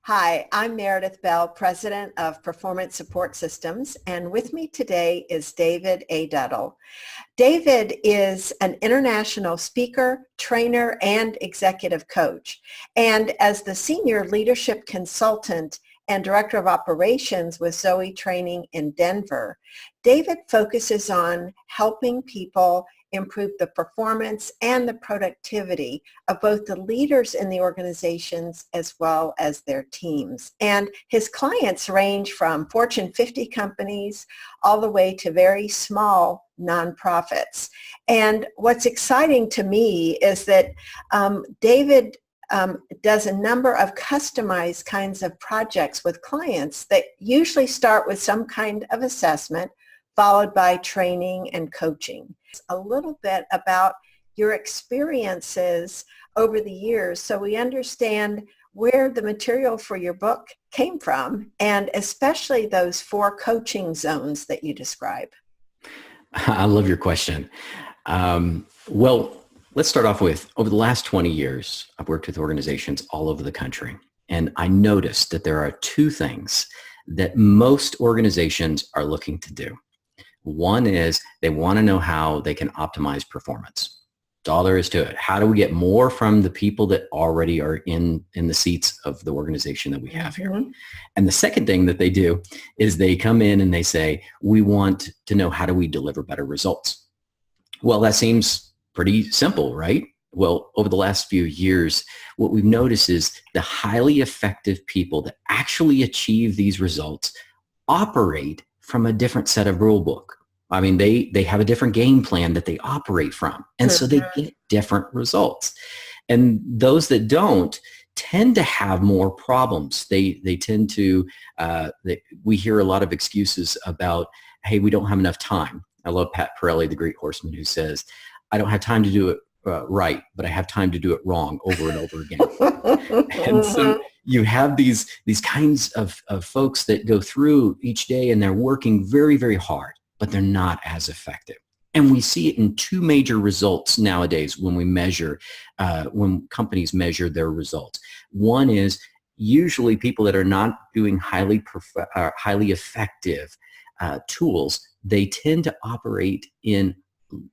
Hi, I'm Meredith Bell, President of Performance Support Systems, and with me today is David Aduddell. David is an international speaker, trainer, and executive coach. And as the Senior Leadership Consultant and Director of Operations with Zoe Training in Denver, David focuses on helping people improve the performance and the productivity of both the leaders in the organizations as well as their teams. And his clients range from Fortune 50 companies all the way to very small nonprofits. And what's exciting to me is that David does a number of customized kinds of projects with clients that usually start with some kind of assessment followed by training and coaching. A little bit about your experiences over the years so we understand where the material for your book came from, and especially those 4 coaching zones that you describe. I love your question. Well, let's start off with, over the last 20 years, I've worked with organizations all over the country, and I noticed that there are 2 things that most organizations are looking to do. One is they want to know how they can optimize performance. That's all there is to it. How do we get more from the people that already are in the seats of the organization that we have here? And the second thing that they do is they come in and they say, we want to know, how do we deliver better results? Well, that seems pretty simple, right? Well, over the last few years, what we've noticed is the highly effective people that actually achieve these results operate from a different set of rule book. I mean, they have a different game plan that they operate from. And so they get different results. And those that don't tend to have more problems. They tend to, we hear a lot of excuses about, hey, we don't have enough time. I love Pat Pirelli, the great horseman, who says, I don't have time to do it right, but I have time to do it wrong over and over again. And so you have these kinds of folks that go through each day and they're working very, very hard, but they're not as effective. And we see it in 2 major results nowadays when we measure, when companies measure their results. One is usually people that are not doing highly effective tools, they tend to operate in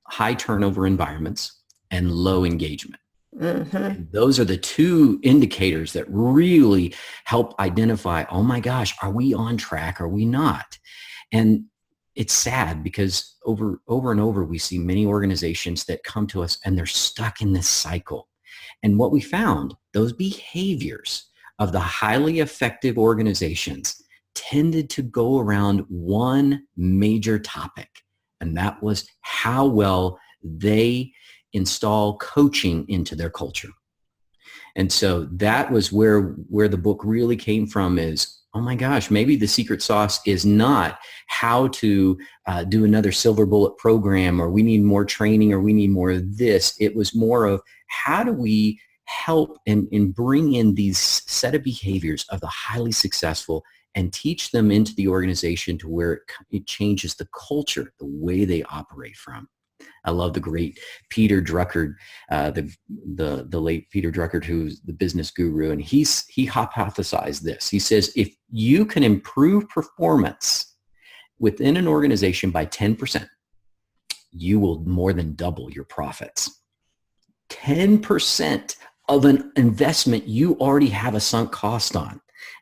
high turnover environments and low engagement. And those are the 2 indicators that really help identify, oh my gosh, are we on track? Are we not? And it's sad because over and over, we see many organizations that come to us and they're stuck in this cycle. And what we found, those behaviors of the highly effective organizations tended to go around one major topic, and that was how well they install coaching into their culture. And so that was where the book really came from, is, oh my gosh, maybe the secret sauce is not how to do another silver bullet program, or we need more training, or we need more of this. It was more of, how do we help and bring in these set of behaviors of the highly successful and teach them into the organization to where it changes the culture, the way they operate from. I love the great Peter Drucker, the late Peter Drucker, who's the business guru, and he hypothesized this. He says, if you can improve performance within an organization by 10%, you will more than double your profits. 10% of an investment you already have a sunk cost on.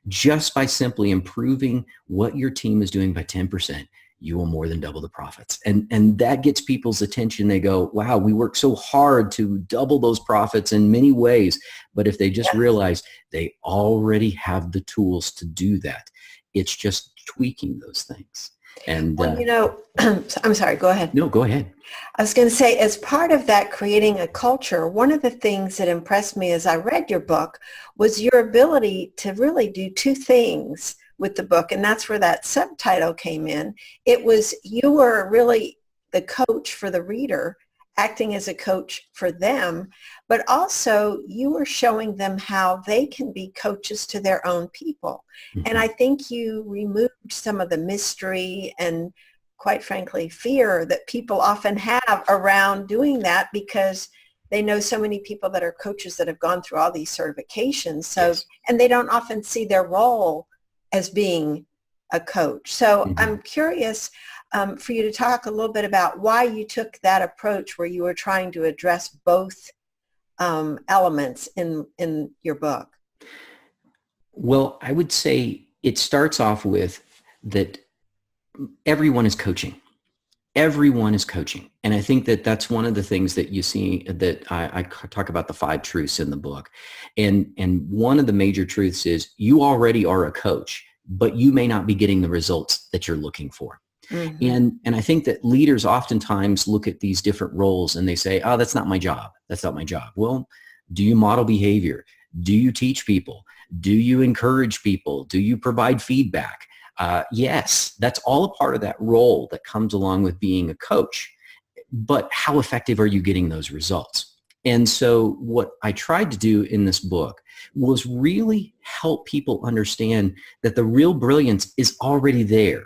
Just by simply improving what your team is doing by 10%, you will more than double the profits. And that gets people's attention. They go, wow, we work so hard to double those profits in many ways. But if they just realize they already have the tools to do that, it's just tweaking those things. And well, I'm sorry, go ahead. No, go ahead. I was going to say, as part of that creating a culture, one of the things that impressed me as I read your book was your ability to really do 2 things with the book, and that's where that subtitle came in. It was, you were really the coach for the reader, acting as a coach for them, but also you were showing them how they can be coaches to their own people. And I think you removed some of the mystery and, quite frankly, fear that people often have around doing that, because they know so many people that are coaches that have gone through all these certifications. So, Yes. and they don't often see their role as being a coach. So Mhm. I'm curious for you to talk a little bit about why you took that approach where you were trying to address both elements in your book. Well, I would say it starts off with that everyone is coaching. Everyone is coaching. And I think that that's one of the things that you see that I talk about the 5 truths in the book. And one of the major truths is you already are a coach, but you may not be getting the results that you're looking for. Mm-hmm. And I think that leaders oftentimes look at these different roles and they say, oh, that's not my job. That's not my job. Well, do you model behavior? Do you teach people? Do you encourage people? Do you provide feedback? Yes, that's all a part of that role that comes along with being a coach. But how effective are you getting those results? And so what I tried to do in this book was really help people understand that the real brilliance is already there.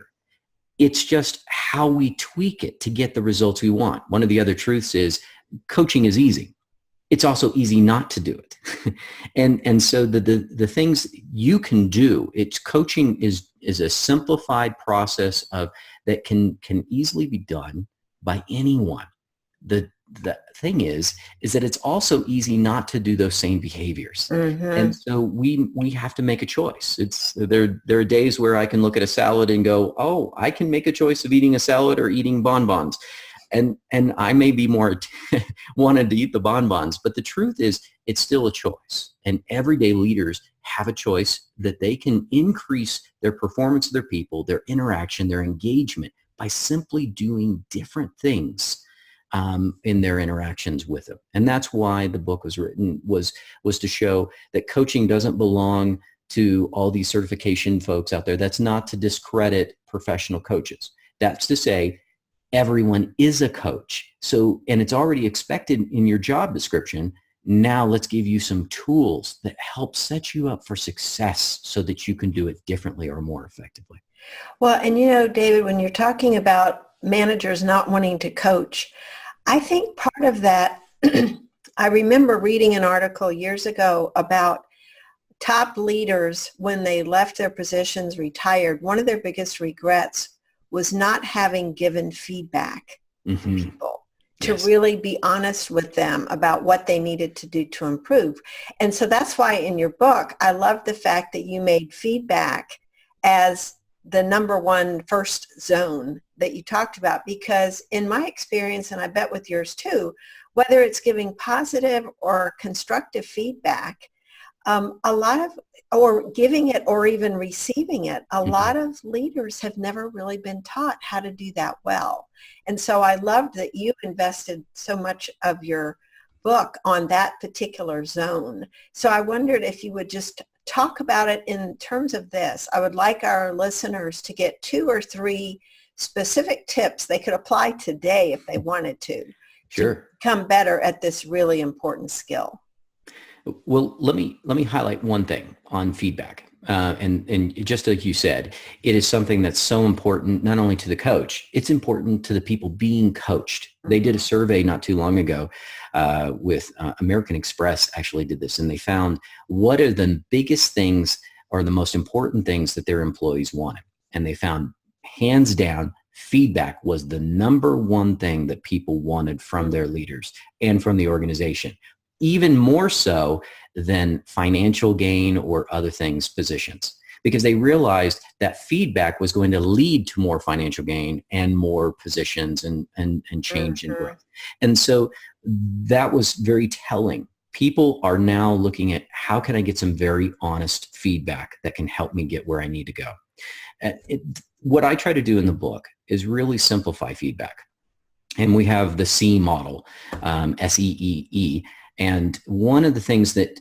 It's just how we tweak it to get the results we want. One of the other truths is coaching is easy. It's also easy not to do it. and so the things you can do, it's coaching is a simplified process of that can easily be done by anyone. The thing is that it's also easy not to do those same behaviors. Mm-hmm. And so we have to make a choice. It's there are days where I can look at a salad and go, oh, I can make a choice of eating a salad or eating bonbons. And I may be more wanted to eat the bonbons, but the truth is it's still a choice. And everyday leaders have a choice that they can increase their performance of their people, their interaction, their engagement by simply doing different things in their interactions with them. And that's why the book was written, was to show that coaching doesn't belong to all these certification folks out there. That's not to discredit professional coaches. That's to say everyone is a coach. So, and it's already expected in your job description. Now let's give you some tools that help set you up for success so that you can do it differently or more effectively. Well, and you know, David, when you're talking about managers not wanting to coach, I think part of that, I remember reading an article years ago about top leaders when they left their positions, retired. One of their biggest regrets was not having given feedback to people, to really be honest with them about what they needed to do to improve. And so that's why in your book, I love the fact that you made feedback as the number one first zone that you talked about, because in my experience, and I bet with yours too, whether it's giving positive or constructive feedback, a lot of, or giving it or even receiving it, a lot of leaders have never really been taught how to do that well. And so I loved that you invested so much of your book on that particular zone. So I wondered if you would just talk about it in terms of this. I would like our listeners to get 2 or 3 specific tips they could apply today if they wanted to become better at this really important skill. Well, let me highlight one thing on feedback. And just like you said, it is something that's so important, not only to the coach, it's important to the people being coached. They did a survey not too long ago with American Express actually did this, and they found what are the biggest things or the most important things that their employees wanted. And they found hands down, feedback was the number one thing that people wanted from their leaders and from the organization, even more so than financial gain or other things, positions, because they realized that feedback was going to lead to more financial gain and more positions and change in growth. And so that was very telling. People are now looking at how can I get some very honest feedback that can help me get where I need to go. What I try to do in the book is really simplify feedback. And we have the SEE model, SEEE. And one of the things that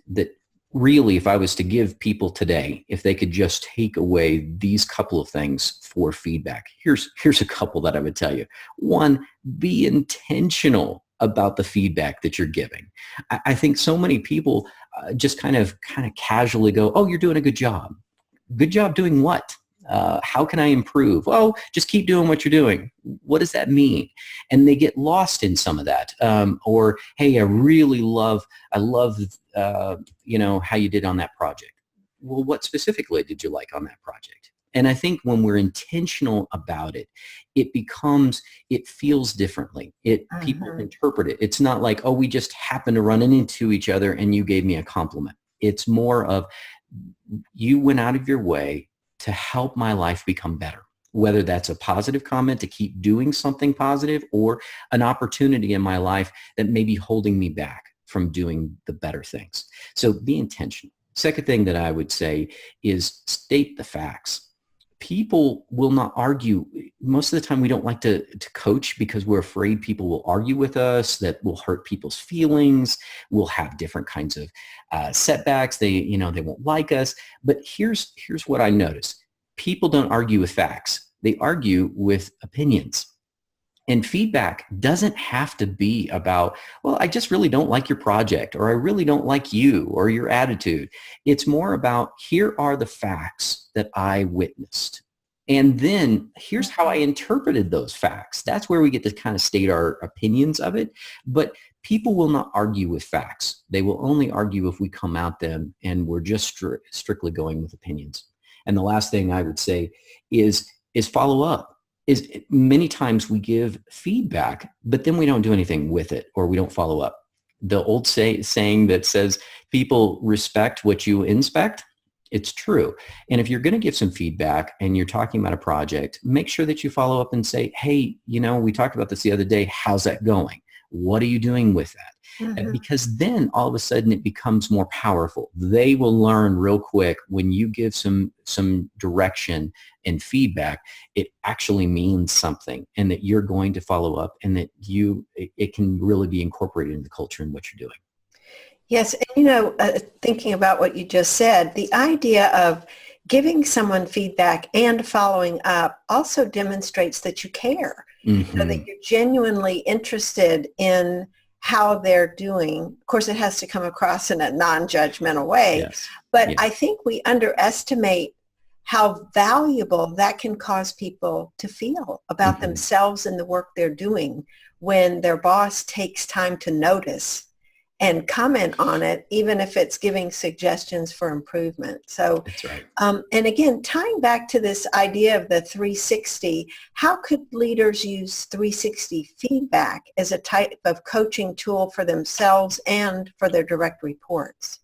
really, if I was to give people today, if they could just take away these couple of things for feedback, here's a couple that I would tell you. 1, be intentional about the feedback that you're giving. I think so many people just kind of casually go, oh, you're doing a good job. Good job doing what? How can I improve? Oh, just keep doing what you're doing. What does that mean? And they get lost in some of that. Or, hey, I love, how you did on that project. Well, what specifically did you like on that project? And I think when we're intentional about it, it feels differently. People interpret it. It's not like, oh, we just happened to run into each other and you gave me a compliment. It's more of, you went out of your way to help my life become better, whether that's a positive comment to keep doing something positive or an opportunity in my life that may be holding me back from doing the better things. So be intentional. Second thing that I would say is state the facts. People will not argue. Most of the time we don't like to coach because we're afraid people will argue with us, that will hurt people's feelings. We'll have different kinds of setbacks. They won't like us. But here's what I notice. People don't argue with facts. They argue with opinions. And feedback doesn't have to be about, well, I just really don't like your project, or I really don't like you or your attitude. It's more about, here are the facts that I witnessed. And then here's how I interpreted those facts. That's where we get to kind of state our opinions of it. But people will not argue with facts. They will only argue if we come at them and we're just strictly going with opinions. And the last thing I would say is follow up. Is many times we give feedback, but then we don't do anything with it, or we don't follow up. The old saying that says people respect what you inspect, it's true. And if you're going to give some feedback and you're talking about a project, make sure that you follow up and say, hey, we talked about this the other day. How's that going? What are you doing with that? And because then all of a sudden it becomes more powerful. They will learn real quick when you give some direction and feedback, it actually means something, and that you're going to follow up, and that it can really be incorporated in the culture and what you're doing. Yes. And, thinking about what you just said, the idea of giving someone feedback and following up also demonstrates that you care, so that you're genuinely interested in how they're doing. Of course, it has to come across in a non-judgmental way, Yes. But Yeah. I think we underestimate how valuable that can cause people to feel about themselves and the work they're doing when their boss takes time to notice and comment on it, even if it's giving suggestions for improvement. So, That's right. and again, tying back to this idea of the 360, how could leaders use 360 feedback as a type of coaching tool for themselves and for their direct reports?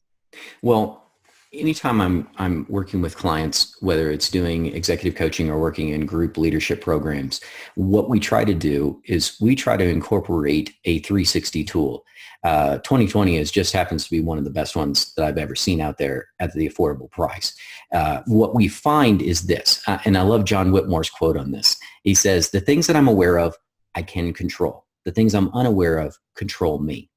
Well, anytime I'm working with clients, whether it's doing executive coaching or working in group leadership programs, what we try to do is we try to incorporate a 360 tool. 2020 just happens to be one of the best ones that I've ever seen out there at the affordable price. What we find is this, and I love John Whitmore's quote on this. He says, the things that I'm aware of, I can control. The things I'm unaware of control me.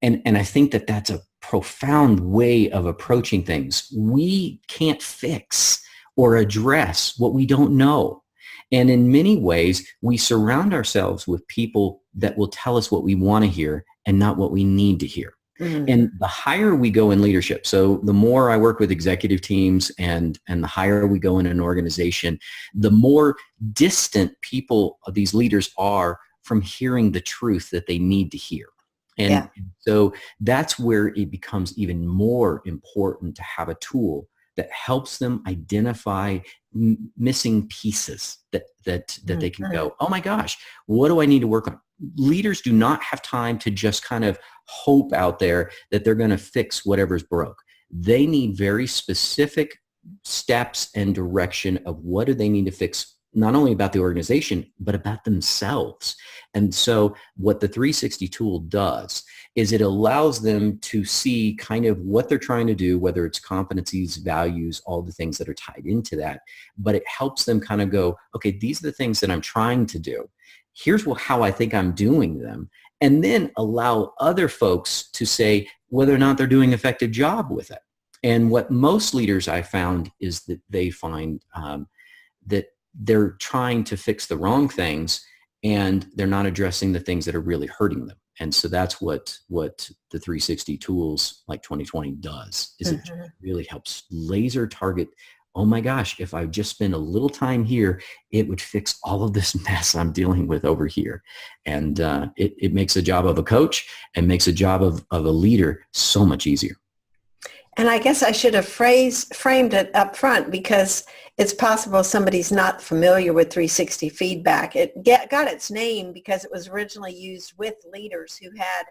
And I think that that's a profound way of approaching things. We can't fix or address what we don't know. And in many ways, we surround ourselves with people that will tell us what we want to hear and not what we need to hear. And the higher we go in leadership, so the more I work with executive teams and the higher we go in an organization, the more distant people, these leaders are from hearing the truth that they need to hear. And so that's where it becomes even more important to have a tool that helps them identify missing pieces that they can go, oh my gosh, what do I need to work on? Leaders do not have time to just kind of hope out there that they're going to fix whatever's broke. They need very specific steps and direction of what do they need to fix, not only about the organization, but about themselves. And so what the 360 tool does is it allows them to see kind of what they're trying to do, whether it's competencies, values, all the things that are tied into that. But it helps them kind of go, okay, these are the things that I'm trying to do. Here's how I think I'm doing them. And then allow other folks to say whether or not they're doing an effective job with it. And what most leaders I found is that they find that they're trying to fix the wrong things and they're not addressing the things that are really hurting them. And so that's what the 360 tools like 2020 does, is it really helps laser target oh my gosh, if I just spend a little time here, it would fix all of this mess I'm dealing with over here. And it makes a job of a coach and makes a job of a leader so much easier. And I guess I should have framed it up front, because it's possible somebody's not familiar with 360 feedback. It got its name because it was originally used with leaders who had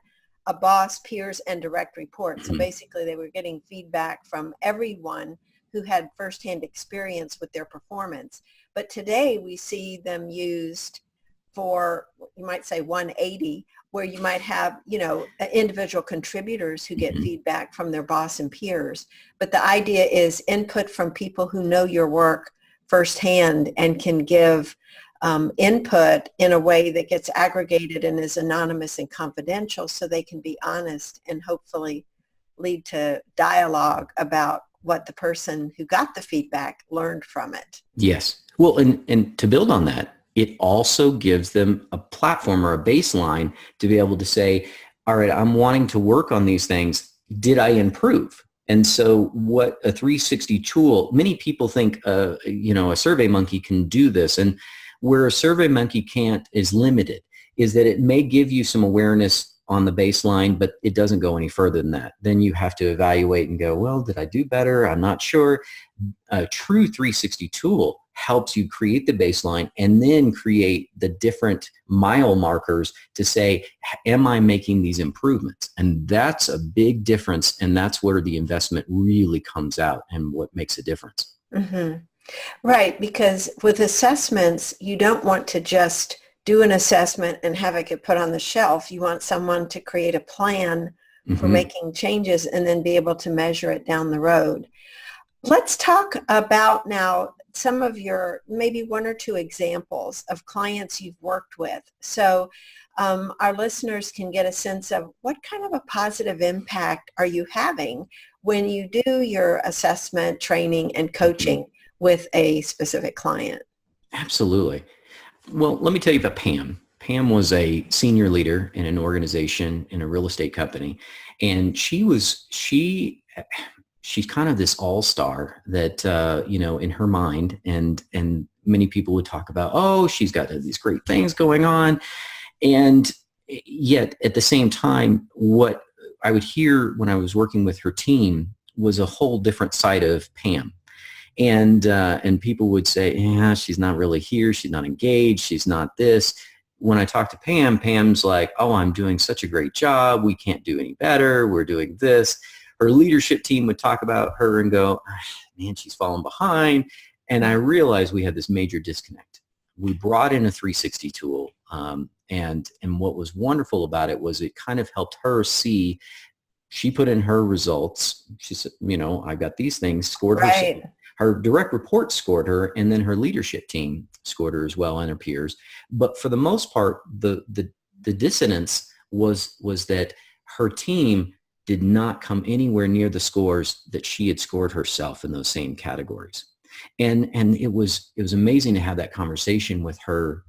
a boss, peers, and direct reports. So basically they were getting feedback from everyone who had firsthand experience with their performance. But today we see them used for, you might say 180, where you might have, individual contributors who get feedback from their boss and peers. But the idea is input from people who know your work firsthand and can give input in a way that gets aggregated and is anonymous and confidential, so they can be honest and hopefully lead to dialogue about what the person who got the feedback learned from it. Yes. Well, and to build on that, it also gives them a platform or a baseline to be able to say, all right, I'm wanting to work on these things. Did I improve? And so what a 360 tool, many people think, a Survey Monkey can do this. And where a Survey Monkey can't is limited, is that it may give you some awareness on the baseline, but it doesn't go any further than that. Then you have to evaluate and go, well, did I do better? I'm not sure. A true 360 tool helps you create the baseline and then create the different mile markers to say, am I making these improvements? And that's a big difference. And that's where the investment really comes out and what makes a difference. Mm-hmm. Right, because with assessments, you don't want to just do an assessment and have it get put on the shelf. You want someone to create a plan for making changes and then be able to measure it down the road. Let's talk about now some of your, maybe one or two examples of clients you've worked with. So our listeners can get a sense of what kind of a positive impact are you having when you do your assessment, training, and coaching with a specific client. Absolutely. Well, let me tell you about Pam. Pam was a senior leader in an organization in a real estate company. And she's kind of this all-star that, in her mind, and many people would talk about, oh, she's got these great things going on. And yet at the same time, what I would hear when I was working with her team was a whole different side of Pam. And people would say, yeah, she's not really here. She's not engaged. She's not this. When I talk to Pam, Pam's like, oh, I'm doing such a great job. We can't do any better. We're doing this. Her leadership team would talk about her and go, man, she's falling behind. And I realized we had this major disconnect. We brought in a 360 tool. And what was wonderful about it was it kind of helped her see. She put in her results. She said, I got these things, scored right. Her direct report scored her, and then her leadership team scored her as well, and her peers. But for the most part, the dissonance was that her team did not come anywhere near the scores that she had scored herself in those same categories. And it was amazing to have that conversation with her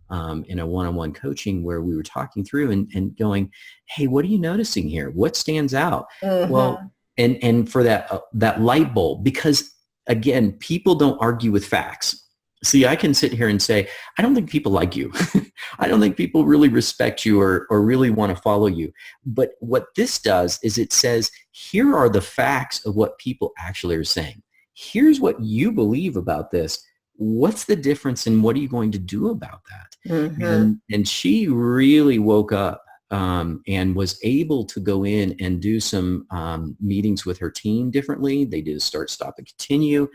in a one-on-one coaching where we were talking through and going, hey, what are you noticing here? What stands out? Well, and for that light bulb, because again, people don't argue with facts. See, I can sit here and say, I don't think people like you. I don't think people really respect you or really want to follow you. But what this does is it says, here are the facts of what people actually are saying. Here's what you believe about this. What's the difference and what are you going to do about that? And she really woke up and was able to go in and do some meetings with her team differently. They did a start, stop, and continue.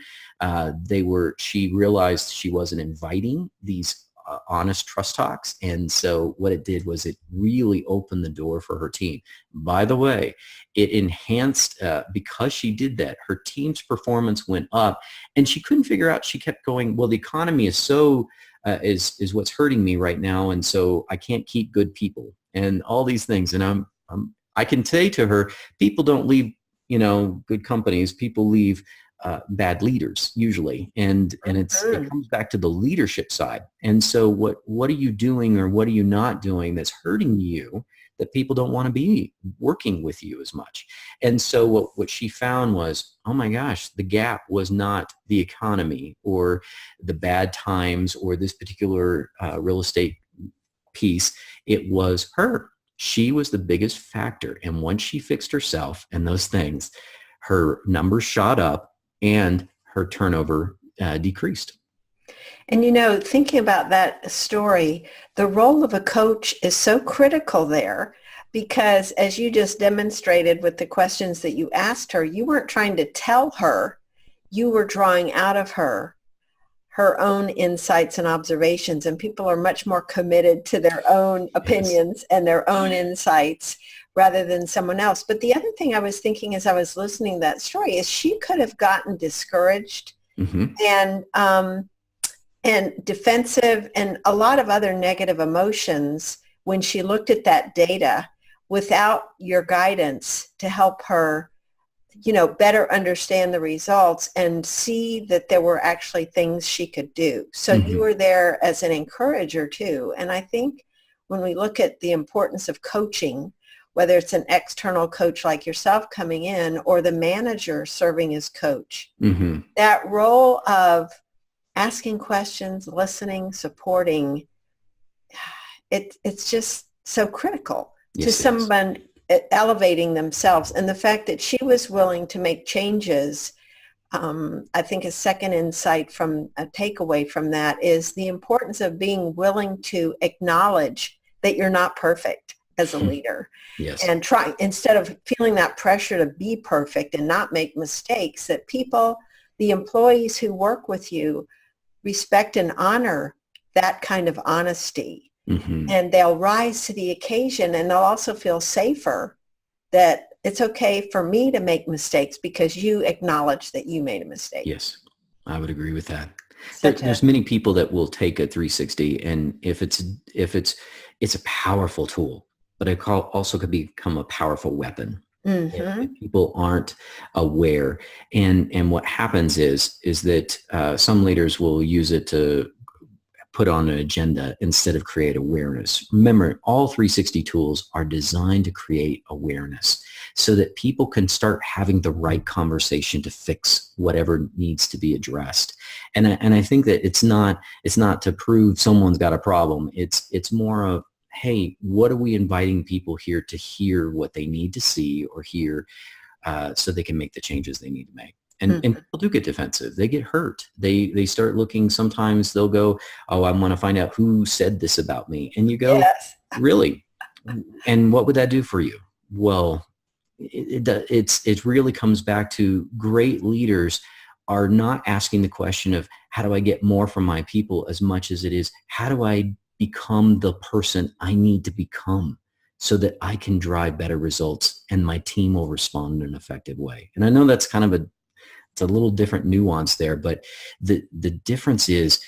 She realized she wasn't inviting these honest trust talks. And so what it did was it really opened the door for her team. By the way, it enhanced, because she did that, her team's performance went up, and she couldn't figure out, she kept going, well, the economy is so, is what's hurting me right now. And so I can't keep good people and all these things. And I can say to her, people don't leave, good companies. People leave bad leaders usually. And it comes back to the leadership side. And so what are you doing or what are you not doing that's hurting you, that people don't want to be working with you as much. And so what she found was, oh my gosh, the gap was not the economy or the bad times or this particular real estate piece. It was her. She was the biggest factor. And once she fixed herself and those things, her numbers shot up and her turnover decreased. And thinking about that story, the role of a coach is so critical there because as you just demonstrated with the questions that you asked her, you weren't trying to tell her, you were drawing out of her own insights and observations, and people are much more committed to their own opinions and their own insights rather than someone else. But the other thing I was thinking as I was listening to that story is she could have gotten discouraged and defensive and a lot of other negative emotions when she looked at that data without your guidance to help her better understand the results and see that there were actually things she could do. So you were there as an encourager too. And I think when we look at the importance of coaching, whether it's an external coach like yourself coming in or the manager serving as coach, that role of asking questions, listening, supporting, it's just so critical to someone elevating themselves. And the fact that she was willing to make changes, I think a second insight from a takeaway from that is the importance of being willing to acknowledge that you're not perfect as a leader. And try, instead of feeling that pressure to be perfect and not make mistakes, that people, the employees who work with you, respect and honor that kind of honesty. And they'll rise to the occasion, and they'll also feel safer that it's okay for me to make mistakes because you acknowledge that you made a mistake. Yes, I would agree with that. There's many people that will take a 360, and if it's a powerful tool, but it also could become a powerful weapon. If people aren't aware. And what happens is that some leaders will use it to put on an agenda instead of create awareness. Remember, all 360 tools are designed to create awareness so that people can start having the right conversation to fix whatever needs to be addressed. And I think that it's not to prove someone's got a problem. It's more of, hey, what are we inviting people here to hear what they need to see or hear so they can make the changes they need to make. And people do get defensive. They get hurt. They start looking, sometimes they'll go, oh, I want to find out who said this about me. And you go, really? And what would that do for you? Well, it really comes back to great leaders are not asking the question of how do I get more from my people as much as it is, how do I become the person I need to become so that I can drive better results and my team will respond in an effective way. And I know that's kind of it's a little different nuance there, but the difference is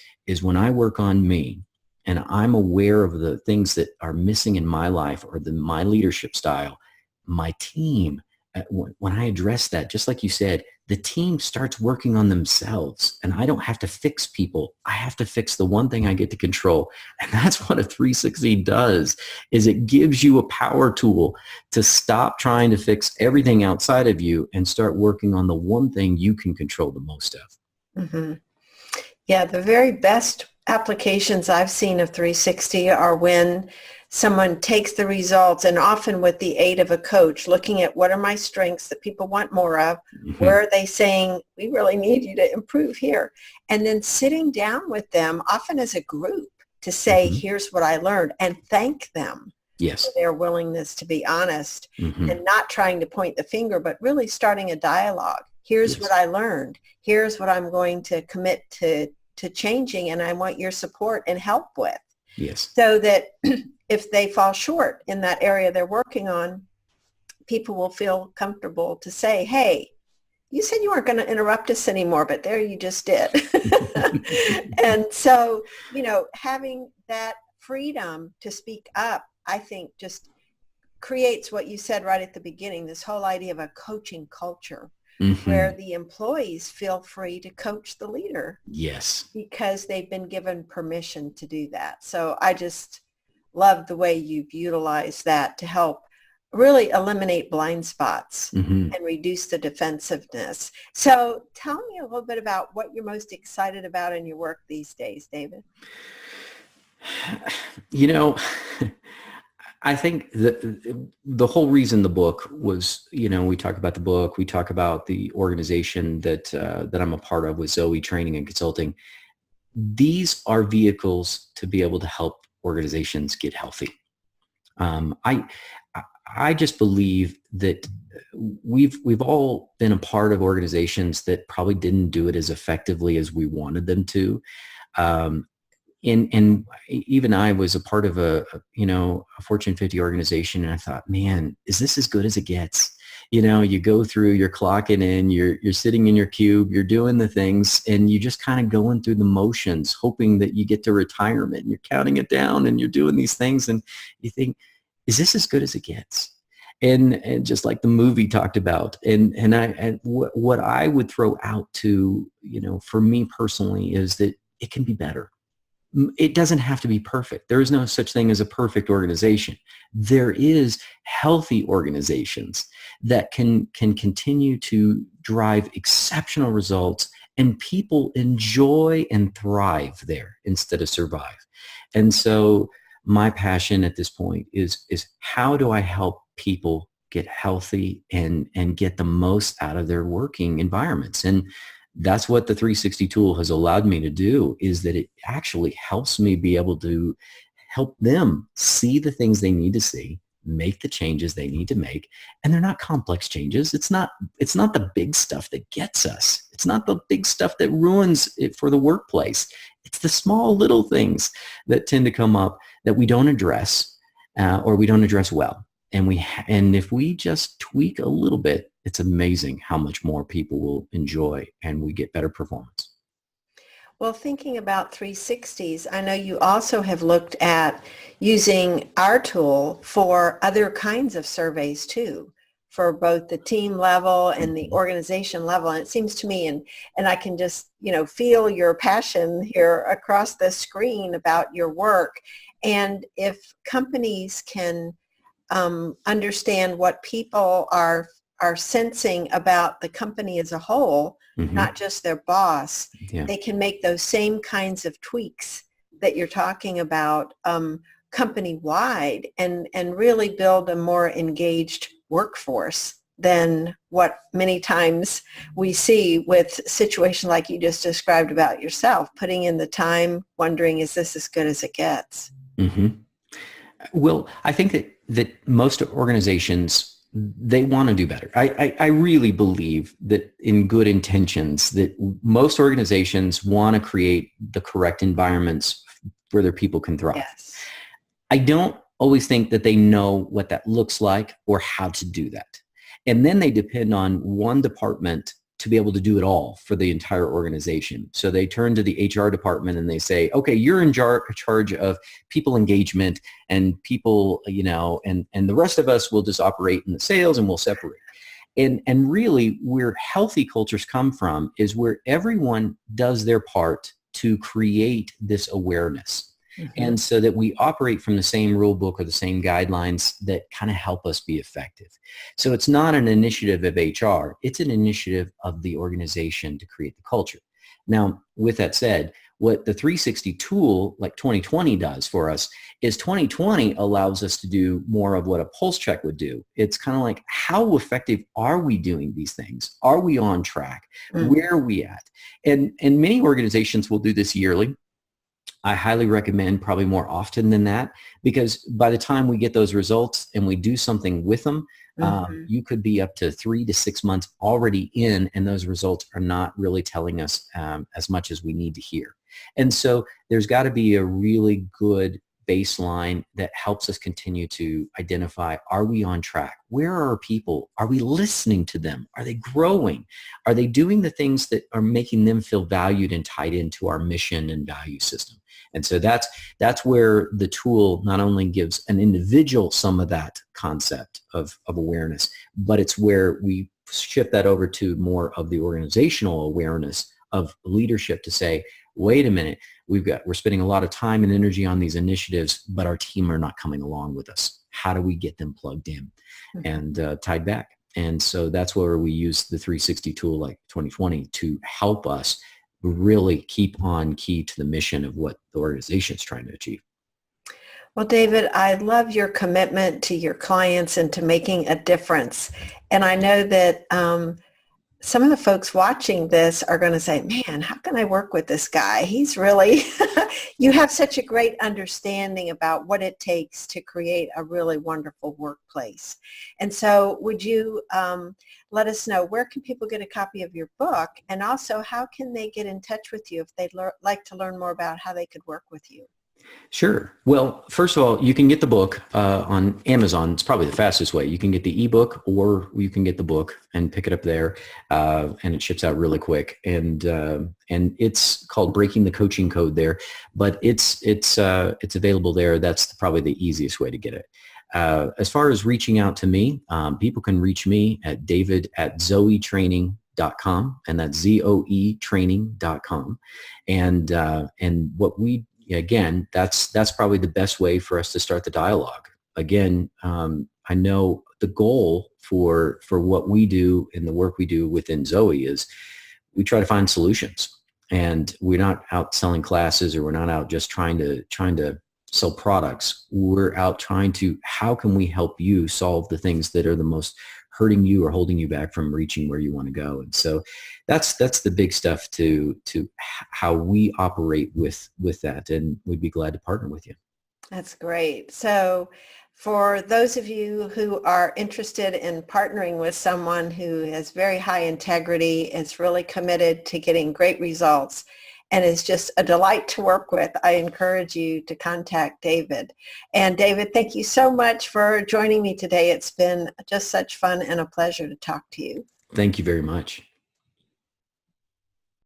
when I work on me and I'm aware of the things that are missing in my life or my leadership style, my team, when I address that, just like you said, the team starts working on themselves and I don't have to fix people. I have to fix the one thing I get to control. And that's what a 360 does, is it gives you a power tool to stop trying to fix everything outside of you and start working on the one thing you can control the most of. Yeah, the very best applications I've seen of 360 are when someone takes the results, and often with the aid of a coach, looking at what are my strengths that people want more of, where are they saying, we really need you to improve here, and then sitting down with them, often as a group, to say, here's what I learned, and thank them for their willingness to be honest, and not trying to point the finger, but really starting a dialogue. Here's what I learned. Here's what I'm going to commit to changing, and I want your support and help with. So that if they fall short in that area they're working on, people will feel comfortable to say, hey, you said you weren't going to interrupt us anymore, but there you just did. And so, having that freedom to speak up, I think just creates what you said right at the beginning, this whole idea of a coaching culture. Where the employees feel free to coach the leader. Because they've been given permission to do that. So I just love the way you've utilized that to help really eliminate blind spots and reduce the defensiveness. So tell me a little bit about what you're most excited about in your work these days, David. You know, I think the whole reason the book was, we talk about the book, we talk about the organization that I'm a part of with Zoe Training and Consulting. These are vehicles to be able to help organizations get healthy. I just believe that we've all been a part of organizations that probably didn't do it as effectively as we wanted them to. And even I was a part of a Fortune 50 organization, and I thought, man, is this as good as it gets? You go through, you're clocking in, you're sitting in your cube, you're doing the things, and you just kind of going through the motions, hoping that you get to retirement, and you're counting it down, and you're doing these things, and you think, is this as good as it gets? And just like the movie talked about, and what I would throw out to, for me personally, is that it can be better. It doesn't have to be perfect. There is no such thing as a perfect organization. There is healthy organizations that can continue to drive exceptional results, and people enjoy and thrive there instead of survive. And so my passion at this point is how do I help people get healthy and get the most out of their working environments? And that's what the 360 tool has allowed me to do, is that it actually helps me be able to help them see the things they need to see, make the changes they need to make. And they're not complex changes. It's not the big stuff that gets us. It's not the big stuff that ruins it for the workplace. It's the small little things that tend to come up that we don't address or we don't address well. And if we just tweak a little bit, it's amazing how much more people will enjoy, and we get better performance. Well, thinking about 360s, I know you also have looked at using our tool for other kinds of surveys too, for both the team level and the organization level. And it seems to me, and I can just, feel your passion here across the screen about your work. And if companies can understand what people are sensing about the company as a whole, not just their boss, they can make those same kinds of tweaks that you're talking about company-wide and really build a more engaged workforce than what many times we see with situations like you just described about yourself, putting in the time, wondering, is this as good as it gets? Well, I think that most organizations, they want to do better. I really believe that in good intentions, that most organizations want to create the correct environments where their people can thrive. Yes. I don't always think that they know what that looks like or how to do that. And then they depend on one department to be able to do it all for the entire organization. So they turn to the HR department and they say, okay, you're in charge of people engagement and people, and the rest of us will just operate in the sales and we'll separate. And really where healthy cultures come from is where everyone does their part to create this awareness. And so that we operate from the same rule book or the same guidelines that kind of help us be effective. So it's not an initiative of HR, it's an initiative of the organization to create the culture. Now, with that said, what the 360 tool like 2020 does for us is 2020 allows us to do more of what a pulse check would do. It's kind of like, how effective are we doing these things? Are we on track? Where are we at? And many organizations will do this yearly. I highly recommend probably more often than that, because by the time we get those results and we do something with them, you could be up to 3 to 6 months already in, and those results are not really telling us as much as we need to hear. And so there's got to be a really good baseline that helps us continue to identify, are we on track? Where are our people? Are we listening to them? Are they growing? Are they doing the things that are making them feel valued and tied into our mission and value system? And so that's where the tool not only gives an individual some of that concept of awareness, but it's where we shift that over to more of the organizational awareness of leadership to say, wait a minute, we're spending a lot of time and energy on these initiatives, but our team are not coming along with us. How do we get them plugged in and tied back? And so that's where we use the 360 tool like 2020 to help us really keep on key to the mission of what the organization is trying to achieve. Well, David, I love your commitment to your clients and to making a difference. And I know that some of the folks watching this are going to say, man, how can I work with this guy? He's really, you have such a great understanding about what it takes to create a really wonderful workplace. And so would you let us know, where can people get a copy of your book? And also, how can they get in touch with you if they'd like to learn more about how they could work with you? Sure. Well, first of all, you can get the book on Amazon. It's probably the fastest way. You can get the ebook, or you can get the book and pick it up there, and it ships out really quick. And it's called Breaking the Coaching Code there, but it's available there. That's probably the easiest way to get it. As far as reaching out to me, people can reach me at david@zoetraining.com, and that's zoetraining.com. And what we again, that's probably the best way for us to start the dialogue. Again, I know the goal for what we do and the work we do within Zoe is we try to find solutions, and we're not out selling classes, or we're not out just trying to sell products. We're out trying to, how can we help you solve the things that are the most hurting you or holding you back from reaching where you want to go? And so that's the big stuff to how we operate with that, and we'd be glad to partner with you. That's great. So for those of you who are interested in partnering with someone who has very high integrity, is really committed to getting great results, and is just a delight to work with, I encourage you to contact David. And David, thank you so much for joining me today. It's been just such fun and a pleasure to talk to you. Thank you very much.